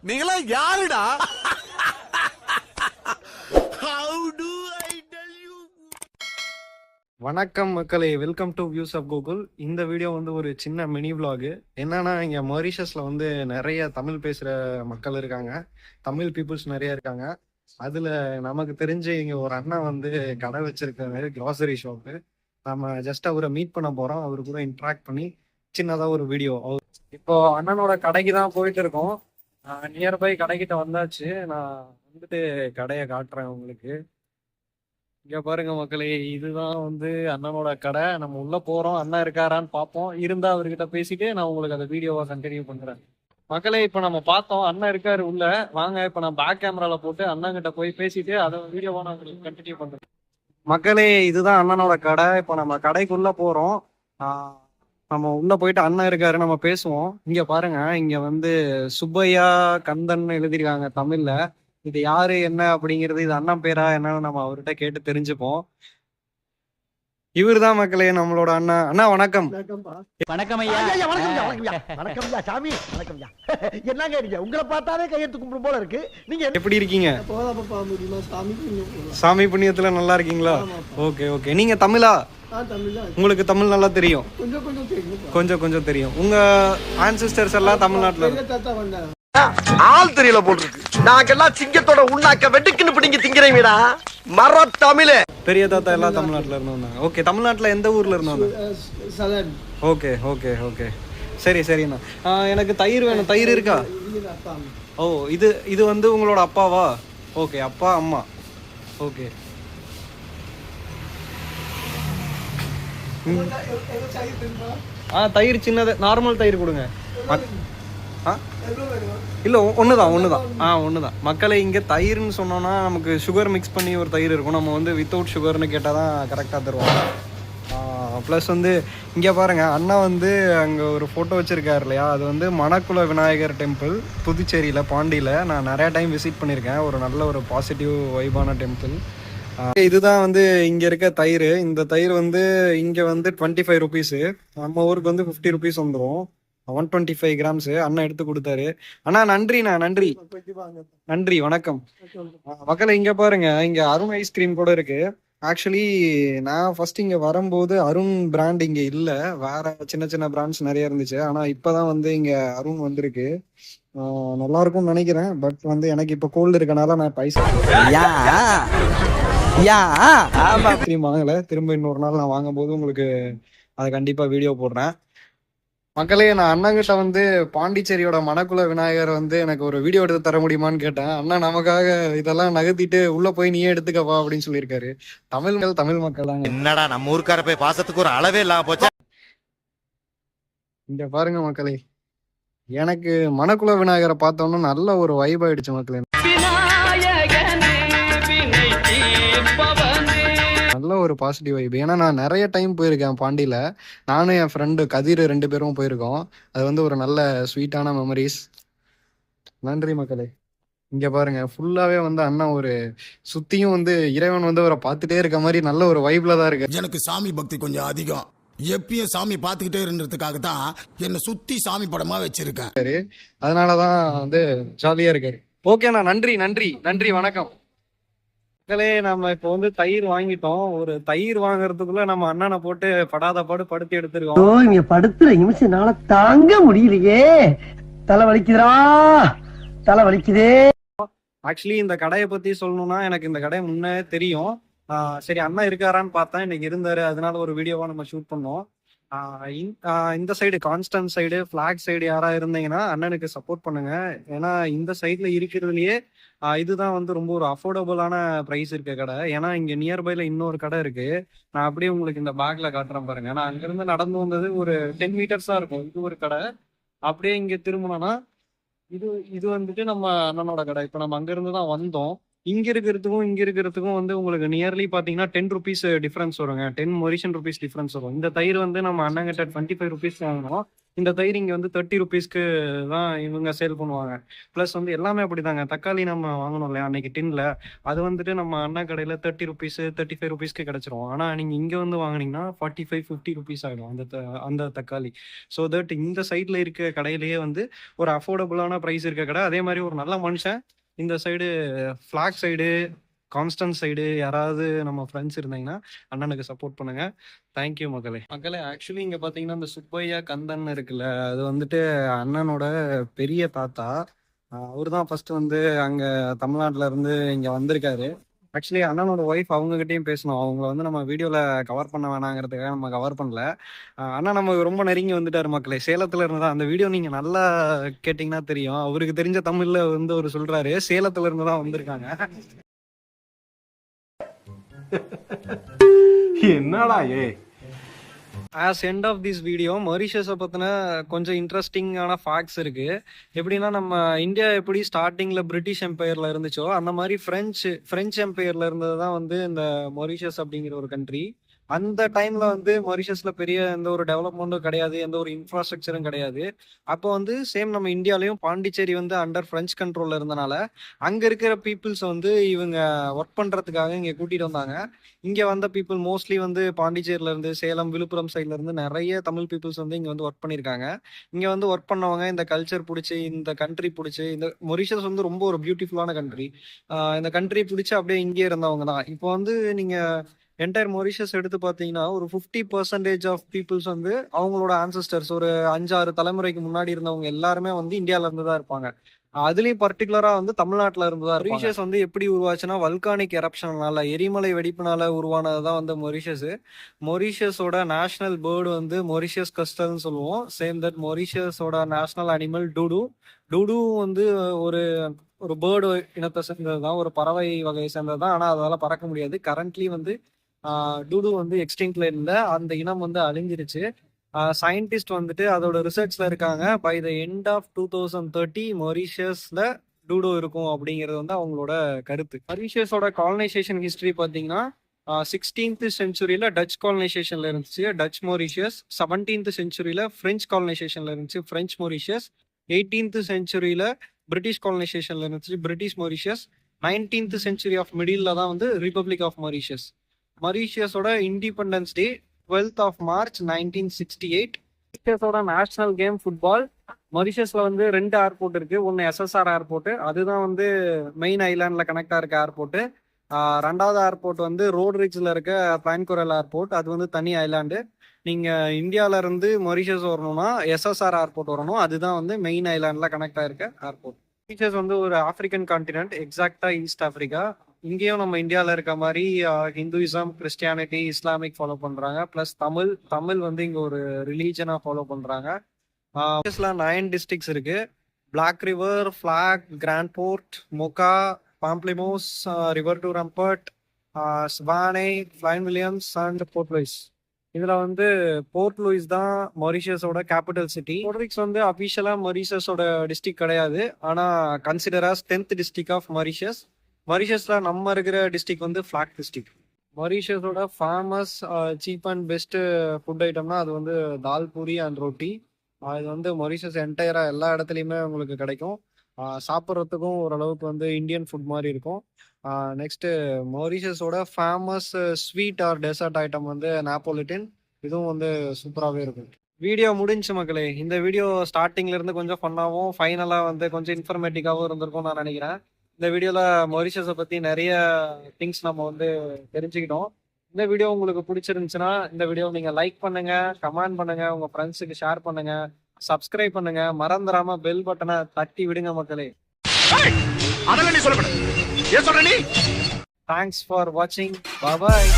நீங்களா யாருடா? How do I tell you? வணக்கம் மக்களே, welcome to views of Google. இந்த வீடியோ வந்து ஒரு சின்ன மினி vlog. என்னன்னா, இங்கே மொரீஷியஸில் வந்து நிறைய தமிழ் பேசுகிற மக்கள் இருக்காங்க, தமிழ் பீப்புள்ஸ் நிறைய இருக்காங்க. அதில் நமக்கு தெரிஞ்சு இங்கே ஒரு அண்ணா வந்து கடை வச்சிருக்காரு, கிராசரி ஷாப்பு. நம்ம ஜஸ்ட் அவரை மீட் பண்ண போகிறோம், அவரு கூட இன்ட்ராக்ட் பண்ணி சின்னதாக ஒரு வீடியோ. இப்போ அண்ணனோட கடைக்கு தான் போயிட்டு இருக்கோம். நியர்பை கடைக்கிட்ட வந்தாச்சு. நான் வந்துட்டு கடையை காட்டுறேன் உங்களுக்கு. இங்க பாருங்க மக்களே, இதுதான் வந்து அண்ணனோட கடை. நம்ம உள்ள போறோம், அண்ணன் இருக்காரான்னு பார்ப்போம். இருந்தா அவர்கிட்ட பேசிட்டு நான் உங்களுக்கு அந்த வீடியோவை கண்டினியூ பண்றேன். மக்களே, இப்ப நம்ம பார்த்தோம், அண்ணன் இருக்காரு உள்ள. வாங்க, இப்ப நான் பேக் கேமரால போட்டு அண்ணன் கிட்ட போய் பேசிட்டு அதை வீடியோவா நான் உங்களுக்கு கண்டினியூ பண்றேன். மக்களே, இதுதான் அண்ணனோட கடை. இப்ப நம்ம கடைக்குள்ள போறோம். நம்ம உள்ள போயிட்டு அண்ணன் இருக்காரு, நம்ம பேசுவோம். இங்க பாருங்க, இங்க வந்து சுப்பையா கந்தன் எழுதிருக்காங்க தமிழ்ல. இது யாரு என்ன அப்படிங்கிறது, இது அண்ணன் பேரா என்னன்னு நம்ம அவர்கிட்ட கேட்டு தெரிஞ்சுப்போம். இவருதான் மக்களே நம்மளோட அண்ணா. அண்ணா வணக்கம். வணக்கம் ஐயா. வணக்கம் ஐயா, சாமி. வணக்கம் ஐயா. என்னங்க இருக்கீங்க? உங்களை பார்த்தாலே கையெழுத்து கும்பிடும் போல இருக்கு. நீங்க எப்படி இருக்கீங்க? சாமி புண்ணியத்துல நல்லா இருக்கீங்களா? Okay okay. நீங்க தமிழா? உங்களுக்கு தமிழ் நல்லா தெரியும்? கொஞ்சம் கொஞ்சம் தெரியும். உங்க ஆன்சிஸ்டர்ஸ் எல்லாம் தமிழ்நாட்டுல ஆள் தெரியல போட்டுருக்கு. நாங்கெல்லாம் சிங்கத்தோட உண்ணாக்க வெட்டுக்குன்னு பிடிங்க திங்கிறீங்கடா. மர தமிழே. பெரிய தாத்தா எல்லாம் தமிழ்நாட்டுல இருந்தோம். ஓகே, தமிழ்நாட்டுல எந்த ஊர்ல இருந்தோம்? Okay okay okay. சரி சரிண்ணா. எனக்கு தயிர் வேணும். தயிர் இருக்கா? ஓ, இது இது வந்து உங்களோட அப்பாவா? ஓகே, அப்பா அம்மா. ஓகே. தயிர் சின்னது, நார்மல் தயிர் கொடுங்க. இல்லை, ஒண்ணுதான் ஒண்ணுதான். மக்களை இங்கே தயிர்னு சொன்னோன்னா நமக்கு சுகர் மிக்ஸ் பண்ணி ஒரு தயிர் இருக்கும். நம்ம வந்து வித்தவுட் சுகர்னு கேட்டால் தான் கரெக்டாக தருவாங்க. ப்ளஸ் வந்து இங்கே பாருங்க, அண்ணா வந்து அங்கே ஒரு ஃபோட்டோ வச்சுருக்காரு இல்லையா, அது வந்து மணக்குள விநாயகர் டெம்பிள், புதுச்சேரியில், பாண்டியில். நான் நிறையா டைம் விசிட் பண்ணியிருக்கேன். ஒரு நல்ல ஒரு பாசிட்டிவ் வைபான டெம்பிள். இதுதான் வந்து இங்கே இருக்க தயிர். இந்த தயிர் வந்து இங்கே வந்து 25 ருபீஸு. நம்ம ஊருக்கு வந்து 50 ருபீஸ் வந்துடும். 125 கிராம்ஸ் அண்ணா எடுத்து கொடுத்தாரு. அண்ணா நன்றிண்ணா, நன்றி நன்றி, வணக்கம். மக்களை இங்க பாருங்க, இங்க அருண் ஐஸ்கிரீம் கூட இருக்கு. ஆக்சுவலி நான் ஃபர்ஸ்ட் இங்க வரும்போது அருண் பிராண்ட் இங்க இல்ல, வேற சின்ன சின்ன பிராண்ட்ஸ் நிறைய இருந்துச்சு. ஆனா இப்பதான் வந்து இங்க அருண் வந்திருக்கு. நல்லா இருக்கும்னு நினைக்கிறேன். பட் வந்து எனக்கு இப்ப கோல்டு இருக்கனால நான் பைசா வாங்கல. திரும்ப இன்னொரு நாள் நான் வாங்கும் போது உங்களுக்கு அதை கண்டிப்பா வீடியோ போடுறேன். மக்களே, நான் அண்ணங்கிட்ட வந்து பாண்டிச்சேரியோட மணக்குள விநாயகர் வந்து எனக்கு ஒரு வீடியோ எடுத்து தர முடியுமான்னு கேட்டேன். அண்ணா நமக்காக இதெல்லாம் நகர்த்திட்டு உள்ள போய் நீயே எடுத்துக்கப்பா அப்படின்னு சொல்லியிருக்காரு. தமிழ் மக்கள் தாங்க. என்னடா நம்ம ஊருக்கார போய் பாசத்துக்கு ஒரு அளவே இல்லாம போச்சா? இங்க பாருங்க மக்களே, எனக்கு மணக்குள விநாயகரை பார்த்தோம்னா நல்ல ஒரு வைப் ஆயிடுச்சு மக்களே. நல்ல ஒரு பாசிட்டிவ் வைப். ஏன்னா நான் நிறைய டைம் போயிருக்கேன் பாண்டியில. நானும் என் ஃப்ரெண்டு கதிர் 2 பேரும் போயிருக்கோம். அது வந்து ஒரு நல்ல ஸ்வீட்டான மெமரிஸ். நன்றி மக்களே. இங்க பாருங்க, ஃபுல்லாவே வந்து அண்ணா ஒரு சுத்தியும் வந்து இறைவன் வந்து அவரை பார்த்துட்டே இருக்க மாதிரி நல்ல ஒரு வைப்ல தான் இருக்கு. எனக்கு சாமி பக்தி கொஞ்சம் அதிகம். எப்பயும் சாமி பார்த்துக்கிட்டே இருந்ததுக்காக தான் என்னை சுத்தி சாமி படமா வச்சிருக்கேன். அதனாலதான் வந்து ஜாலியா இருக்காரு. ஓகேண்ணா, நன்றி நன்றி நன்றி, வணக்கம். மக்களே, நம்ம இப்போ வந்து தயிர் வாங்கிட்டோம். ஒரு தயிர் வாங்குறதுக்குள்ள நம்ம அண்ணனை போட்டு படாத பாடு படுத்தி எடுத்துருக்கோம். இங்க படுத்துற நிமிஷம்னால தாங்க முடியலையே. தலை வலிக்குதுடா, தலை வலிக்குதே. ஆக்சுவலி இந்த கடையை பத்தி சொல்லணும்னா, எனக்கு இந்த கடை முன்னே தெரியும். சரி, அண்ணன் இருக்காரான்னு பார்த்தா இன்னைக்கு இருந்தாரு. அதனால ஒரு வீடியோவா நம்ம ஷூட் பண்ணோம். இந்த side constant side, black side யாரா இருந்தீங்கன்னா அண்ணனுக்கு சப்போர்ட் பண்ணுங்க. ஏன்னா இந்த சைட்ல இருக்கிறதுலயே இதுதான் வந்து ரொம்ப ஒரு அஃபோர்டபுளான ப்ரைஸ் இருக்க கடை. ஏன்னா இங்க நியர்பைல இன்னொரு கடை இருக்கு. நான் அப்படியே உங்களுக்கு இந்த பேக்ல காட்டுறேன் பாருங்க. நான் அங்கிருந்து நடந்து வந்தது ஒரு 10 மீட்டர்ஸ் தான் இருக்கும். இது ஒரு கடை. அப்படியே இங்க திரும்பினோம்னா இது இது வந்துட்டு நம்ம அண்ணனோட கடை. இப்ப நம்ம அங்கிருந்து தான் வந்தோம். இங்க இருக்கிறதுக்கும் வந்து உங்களுக்கு நியர்லி பாத்தீங்கன்னா 10 ருபீஸ் டிஃபரன்ஸ் வருங்க. 10 மொரிஷியன் ருபீஸ் டிஃபரன்ஸ் வரும். இந்த தயிர் வந்து நம்ம அண்ணங்கிட்ட 25 ருபீஸ் வாங்கணும். இந்த தயிர் இங்க வந்து 30 ருபீஸ்க்கு தான் இவங்க சேல் பண்ணுவாங்க. பிளஸ் வந்து எல்லாமே அப்படிதாங்க. தக்காளி நம்ம வாங்கணும் இல்லையா அன்னைக்கு டின்ல, அது வந்துட்டு நம்ம அண்ணா கடையில 30 ருபீஸ் 35 ருபீஸ்க்கு கிடைச்சிரும். ஆனா நீங்க இங்க வந்து வாங்குனீங்கன்னா 45 50 ருபீஸ் ஆயிடும் அந்த தக்காளி. ஸோ தட் இந்த சைட்ல இருக்க கடையிலேயே வந்து ஒரு அஃபோர்டபுளான ப்ரைஸ் இருக்க கடை. அதே மாதிரி ஒரு நல்ல மனுஷன். இந்த side flag side, constant side யாராவது நம்ம ஃப்ரெண்ட்ஸ் இருந்தீங்கன்னா அண்ணனுக்கு சப்போர்ட் பண்ணுங்க. தேங்க்யூ மக்களே. ஆக்சுவலி இங்க பாத்தீங்கன்னா இந்த சுப்பையா கந்தன் இருக்குல்ல, அது வந்துட்டு அண்ணனோட பெரிய தாத்தா. அவர் தான் ஃபர்ஸ்ட் வந்து அங்க தமிழ்நாட்டுல இருந்து இங்க வந்திருக்காரு. ஆக்சுவலி அண்ணனோட ஒய்ஃப் அவங்ககிட்டயும் பேசணும். அவங்கள வந்து நம்ம வீடியோல கவர் பண்ண வேணாங்கிறதுக்காக நம்ம கவர் பண்ணல. அண்ணா நம்ம ரொம்ப நெருங்கி வந்துட்டாரு மக்களே. சேலத்துல இருந்துதான் அந்த வீடியோ நீங்க நல்லா கேட்டீங்கன்னா தெரியும். அவருக்கு தெரிஞ்ச தமிழ்ல வந்து அவர் சொல்றாரு சேலத்துல இருந்து தான் வந்திருக்காங்க. என்னடா as end of this video மொரிஷியஸை பற்றின கொஞ்சம் இன்ட்ரெஸ்டிங்கான ஃபேக்ட்ஸ் இருக்கு. எப்படின்னா நம்ம இந்தியா எப்படி ஸ்டார்டிங்ல பிரிட்டிஷ் எம்பையர்ல இருந்துச்சோ அந்த மாதிரி பிரெஞ்சு எம்பையர்ல இருந்தது தான் வந்து இந்த மொரிஷியஸ் அப்படிங்கிற ஒரு கண்ட்ரி. அந்த டைம்ல வந்து மொரிஷியஸ்ல பெரிய எந்த ஒரு டெவலப்மெண்ட்டும் கிடையாது, எந்த ஒரு இன்ஃப்ராஸ்ட்ரக்சரும் கிடையாது. அப்போ வந்து சேம் நம்ம இந்தியாலையும் பாண்டிச்சேரி வந்து அண்டர் பிரெஞ்சு கண்ட்ரோல்ல இருந்தனால அங்க இருக்கிற பீப்புள்ஸ் வந்து இவங்க ஒர்க் பண்றதுக்காக இங்க கூட்டிட்டு வந்தாங்க. இங்க வந்த பீப்புள் மோஸ்ட்லி வந்து பாண்டிச்சேரியில இருந்து, சேலம், விழுப்புரம் சைட்ல இருந்து நிறைய தமிழ் பீப்புள்ஸ் வந்து இங்க வந்து ஒர்க் பண்ணியிருக்காங்க. இங்க வந்து ஒர்க் பண்ணவங்க இந்த கல்ச்சர் பிடிச்சி, இந்த கண்ட்ரி பிடிச்சி, இந்த மொரிஷியஸ் வந்து ரொம்ப ஒரு பியூட்டிஃபுல்லான கண்ட்ரி. இந்த கண்ட்ரி பிடிச்சி அப்படியே இங்கே இருந்தவங்க தான். இப்போ வந்து நீங்க என்டையர் மொரிஷியஸ் எடுத்து பார்த்தீங்கன்னா ஒரு 50% ஆஃப் பீப்புள்ஸ் வந்து அவங்களோட ஆன்சஸ்டர்ஸ் ஒரு 5-6 தலைமுறைக்கு முன்னாடி இருந்தவங்க எல்லாருமே வந்து இந்தியால இருந்து தான் இருப்பாங்க. அதுலயும் பர்டிகுலரா வந்து தமிழ்நாட்டுல இருந்து தான். மொரிஷியஸ் வந்து எப்படி உருவாச்சுன்னா வல்கானிக் எரப்ஷனால, எரிமலை வெடிப்புனால உருவானதுதான் வந்து மொரிஷியஸ். மொரிஷியஸோட நேஷனல் பேர்டு வந்து மொரிஷியஸ் கஸ்டல்னு சொல்லுவோம். சேம் தட் மொரிஷியஸோட நேஷனல் அனிமல் டூடு. டூடு வந்து ஒரு ஒரு பேர்டு இனத்தை சேர்ந்தது தான், ஒரு பறவை வகையை சேர்ந்தது தான். ஆனா அதால பறக்க முடியாது. கரண்ட்லி வந்து டூடு வந்து எக்ஸ்டிங்க்ட்ல இல்ல, அந்த இனம் வந்து அழிஞ்சிருச்சு. சயின்டிஸ்ட் வந்துட்டு அதோட ரிசர்ச்ல இருக்காங்க. பை த எண்ட் ஆஃப் 2030 மொரிஷியஸ்ல டூடோ இருக்கும் அப்படிங்கிறது வந்து அவங்களோட கருத்து. மொரிஷியஸோட காலனைசேஷன் ஹிஸ்டரி பார்த்தீங்கன்னா 16th செஞ்சுரியில டச் காலனைசேஷன்ல இருந்துச்சு டச் மொரிஷியஸ். 17th செஞ்சுரியில பிரெஞ்சு காலனைசேஷன்ல இருந்துச்சு பிரெஞ்சு மொரிஷியஸ். 18th செஞ்சுரியில பிரிட்டிஷ் காலனைசேஷன்ல இருந்துச்சு British Mauritius. 19th century of மிடில்ல தான் வந்து ரிபப்ளிக் ஆஃப் மொரிஷியஸ். மொரிஷியஸோட independence day 12th of March 1968. மொரிஷியஸோட நேஷனல் கேம் ஃபுட்பால். மொரிஷியஸ்ல வந்து 2 ஏர்போர்ட் இருக்கு. ஒன்னு SSR ஏர்போர்ட், அதுதான் வந்து மெயின் ஐலாண்ட்ல கனெக்டா இருக்க ஏர்போர்ட். ரெண்டாவது ஏர்போர்ட் வந்து ரோட்ரிட்ஜ்ல இருக்க பிளான்கோரல் ஏர்போர்ட், அது வந்து தனி ஐலாண்டு. நீங்க இந்தியால இருந்து மொரிஷியஸ் வரணும்னா SSR ஏர்போர்ட் வரணும், அதுதான் வந்து மெயின் ஐலாண்ட்ல கனெக்டா இருக்க ஏர்போர்ட். மொரிஷியஸ் வந்து ஒரு ஆப்பிரிக்கன் கான்டினென்ட், எக்ஸாக்டா ஈஸ்ட் ஆப்பிரிக்கா. இங்கேயும் நம்ம இந்தியாவில் இருக்க மாதிரி ஹிந்துயிசம், கிறிஸ்டியானிட்டி, இஸ்லாமிக் ஃபாலோ பண்றாங்க. பிளஸ் தமிழ் வந்து இங்க ஒரு ரிலீஜனா ஃபாலோ பண்றாங்க. 9 டிஸ்ட்ரிக்ட்ஸ் இருக்கு. Black River, Flacq, Grand Port, Moka, Pamplemousses, Riviere du Rempart, Savanne, Plaines Wilhems and Port Louis. இதுல வந்து போர்ட் லூயிஸ் தான் மொரிஷியஸோட கேபிட்டல் சிட்டி. போர்ட்ரிக்ஸ் வந்து அபிஷியலா மொரிஷியஸோட டிஸ்ட்ரிக்ட் கிடையாது, ஆனா consider as 10th district of Mauritius. மொரிஷியஸ்ல நம்ம இருக்கிற டிஸ்ட்ரிக்ட் வந்து ஃபிளாக் டிஸ்ட்ரிக்ட். மொரிஷியஸோட famous cheap and best food ஐட்டம்னா அது வந்து தால் பூரி அண்ட் ரொட்டி. இது வந்து மொரிஷியஸ் என்டையரா எல்லா இடத்துலையுமே உங்களுக்கு கிடைக்கும். சாப்பிட்றதுக்கும் ஓரளவுக்கு வந்து இந்தியன் ஃபுட் மாதிரி இருக்கும். நெக்ஸ்ட் மொரிஷியஸோட famous sweet or dessert item வந்து நாப்போலிட்டன். இதுவும் வந்து சூப்பராகவே இருக்கும். வீடியோ முடிஞ்சு மக்களே. இந்த வீடியோ ஸ்டார்டிங்ல இருந்து கொஞ்சம் ஃபன்னாகவும் ஃபைனலா வந்து கொஞ்சம் இன்ஃபர்மேட்டிவாகவும் இருந்திருக்கும் நான் நினைக்கிறேன். இந்த வீடியோல மொரிஷியஸை பத்தி நிறைய திங்ஸ் நம்ம வந்து தெரிஞ்சுக்கிட்டோம். இந்த வீடியோ உங்களுக்கு பிடிச்சிருந்துச்சுன்னா இந்த வீடியோ நீங்க லைக் பண்ணுங்க, கமெண்ட் பண்ணுங்க, உங்க ஃப்ரெண்ட்ஸுக்கு ஷேர் பண்ணுங்க, சப்ஸ்கிரைப் பண்ணுங்க, மறந்துடாம பெல் பட்டனை தட்டி விடுங்க மக்களே. அதெல்லாம் நீ சொல்லக்கூடாது. ஏன் சொல்ற நீ? தேங்க்ஸ் ஃபார் வாட்சிங். பாய்.